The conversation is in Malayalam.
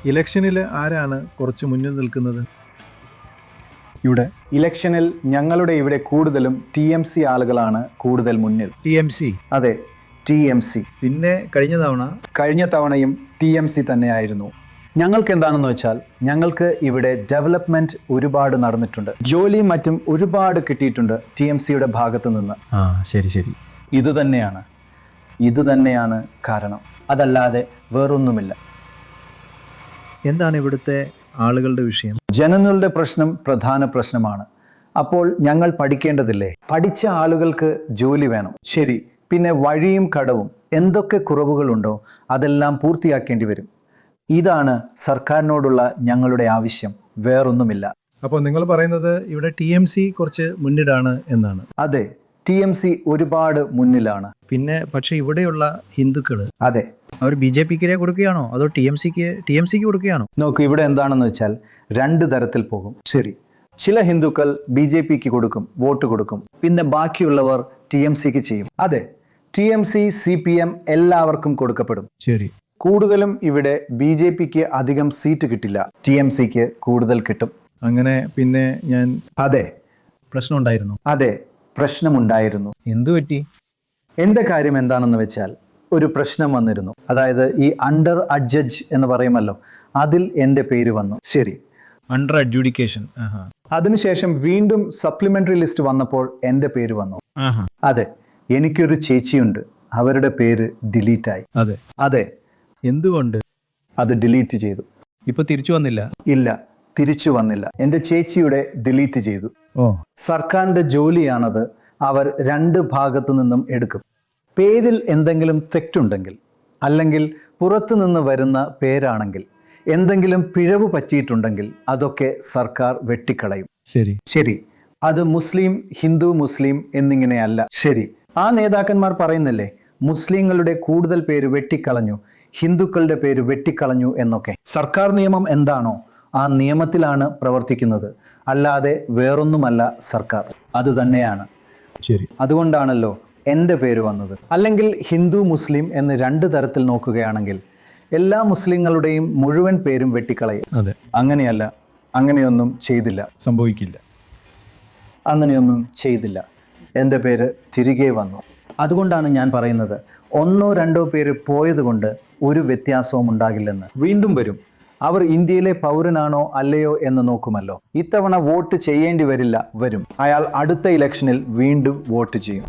ഇലക്ഷനിൽ ആരാണ് കുറച്ച് മുന്നിൽ നിൽക്കുന്നത്? ഇവിടെ ഇലക്ഷനിൽ ഞങ്ങളുടെ ഇവിടെ കൂടുതലും TMC ആളുകളാണ് കൂടുതൽ മുന്നിൽ. TMC? അതെ, TMC. പിന്നെ കഴിഞ്ഞ തവണയും TMC തന്നെയായിരുന്നു. ഞങ്ങൾക്ക് എന്താണെന്ന് വെച്ചാൽ ഞങ്ങൾക്ക് ഇവിടെ ഡെവലപ്മെന്റ് ഒരുപാട് നടന്നിട്ടുണ്ട്, ജോലിയും മറ്റും ഒരുപാട് കിട്ടിയിട്ടുണ്ട് TMCയുടെ ഭാഗത്ത് നിന്ന്. ശരി. ഇത് തന്നെയാണ് കാരണം, അതല്ലാതെ വേറൊന്നുമില്ല. എന്താണ് ഇവിടുത്തെ ആളുകളുടെ വിഷയം? ജനങ്ങളുടെ പ്രശ്നം പ്രധാന പ്രശ്നമാണ്. അപ്പോൾ ഞങ്ങൾ പഠിക്കേണ്ടതില്ലേ? പഠിച്ച ആളുകൾക്ക് ജോലി വേണം, ശരി. പിന്നെ വഴിയും കടവും എന്തൊക്കെ കുറവുകളുണ്ടോ അതെല്ലാം പൂർത്തിയാക്കേണ്ടി വരും. ഇതാണ് സർക്കാരിനോടുള്ള ഞങ്ങളുടെ ആവശ്യം, വേറൊന്നുമില്ല. അപ്പോൾ നിങ്ങൾ പറയുന്നത് ഇവിടെ TMC കുറച്ച് മുന്നിലാണ് എന്നാണ്? അതെ, TMC ഒരുപാട് മുന്നിലാണ്. പിന്നെ പക്ഷേ ഇവിടെയുള്ള ഹിന്ദുക്കൾ, അതെ, അവർ BJPക്ക് കൊടുക്കുകയാണോ അതോ TMCക്ക് കൊടുക്കുകയാണോ? നോക്കൂ, ഇവിടെ എന്താണെന്ന് വെച്ചാൽ 2 തരത്തിൽ പോകും. ശരി, ചില ഹിന്ദുക്കൾ BJPക്ക് കൊടുക്കും, വോട്ട് കൊടുക്കും. പിന്നെ ബാക്കിയുള്ളവർ TMCക്ക് ചെയ്യും. അതെ, TMC CPM എല്ലാവർക്കും കൊടുക്കപ്പെടും. ശരി. കൂടുതലും ഇവിടെ BJPക്ക് അധികം സീറ്റ് കിട്ടില്ല, TMCക്ക് കൂടുതൽ കിട്ടും. അങ്ങനെ പിന്നെ അതെ, പ്രശ്നമുണ്ടായിരുന്നു? അതെ, പ്രശ്നമുണ്ടായിരുന്നു. എന്തു പറ്റി? എൻ്റെ കാര്യം എന്താണെന്ന് വെച്ചാൽ ഒരു പ്രശ്നം വന്നിരുന്നു. അതായത് ഈ അണ്ടർ അഡ്ജഡ്ജ് എന്ന് പറയുമല്ലോ, അതിൽ എൻ്റെ പേര് വന്നു. ശരി, അണ്ടർ അഡ്ജുഡിക്കേഷൻ. അതിനുശേഷം വീണ്ടും സപ്ലിമെന്ററി ലിസ്റ്റ് വന്നപ്പോൾ എൻ്റെ പേര് വന്നു. അതെ, എനിക്കൊരു ചേച്ചിയുണ്ട്, അവരുടെ പേര് ഡിലീറ്റായി. അതെ. എന്തുകൊണ്ട്? അത് ഡിലീറ്റ് ചെയ്തു. ഇപ്പൊ തിരിച്ചു വന്നില്ല? ഇല്ല, തിരിച്ചു വന്നില്ല. എൻ്റെ ചേച്ചിയുടെ ഡിലീറ്റ് ചെയ്തു. സർക്കാരിൻ്റെ ജോലിയാണത്. അവർ 2 ഭാഗത്തു നിന്നും എടുക്കും. പേരിൽ എന്തെങ്കിലും തെറ്റുണ്ടെങ്കിൽ, അല്ലെങ്കിൽ പുറത്തുനിന്ന് വരുന്ന പേരാണെങ്കിൽ, എന്തെങ്കിലും പിഴവ് പറ്റിയിട്ടുണ്ടെങ്കിൽ അതൊക്കെ സർക്കാർ വെട്ടിക്കളയും. ശരി, അത് മുസ്ലിം, ഹിന്ദു, മുസ്ലിം എന്നിങ്ങനെയല്ല. ശരി, ആ നേതാക്കന്മാർ പറയുന്നില്ലേ, മുസ്ലിങ്ങളുടെ കൂടുതൽ പേര് വെട്ടിക്കളഞ്ഞു, ഹിന്ദുക്കളുടെ പേര് വെട്ടിക്കളഞ്ഞു എന്നൊക്കെ. സർക്കാർ നിയമം എന്താണോ ആ നിയമത്തിലാണ് പ്രവർത്തിക്കുന്നത്, അല്ലാതെ വേറൊന്നുമല്ല സർക്കാർ. അത് തന്നെയാണ്. ശരി, അതുകൊണ്ടാണല്ലോ എൻ്റെ പേര് വന്നത്. അല്ലെങ്കിൽ ഹിന്ദു, മുസ്ലിം എന്ന് 2 തരത്തിൽ നോക്കുകയാണെങ്കിൽ എല്ലാ മുസ്ലിങ്ങളുടെയും മുഴുവൻ പേരും വെട്ടിക്കളയും. അതെ, അങ്ങനെയല്ല, അങ്ങനെയൊന്നും ചെയ്തില്ല, സംഭവിക്കില്ല. അങ്ങനെയൊന്നും ചെയ്തില്ല. എൻ്റെ പേര് തിരികെ വന്നു. അതുകൊണ്ടാണ് ഞാൻ പറയുന്നത്, 1 or 2 പേര് പോയത് കൊണ്ട് ഒരു വ്യത്യാസവും ഉണ്ടാകില്ലെന്ന്. വീണ്ടും വരും. അവർ ഇന്ത്യയിലെ പൗരനാണോ അല്ലയോ എന്ന് നോക്കുമല്ലോ. ഇത്തവണ വോട്ട് ചെയ്യേണ്ടി വരും. അയാൾ അടുത്ത ഇലക്ഷനിൽ വീണ്ടും വോട്ട് ചെയ്യും.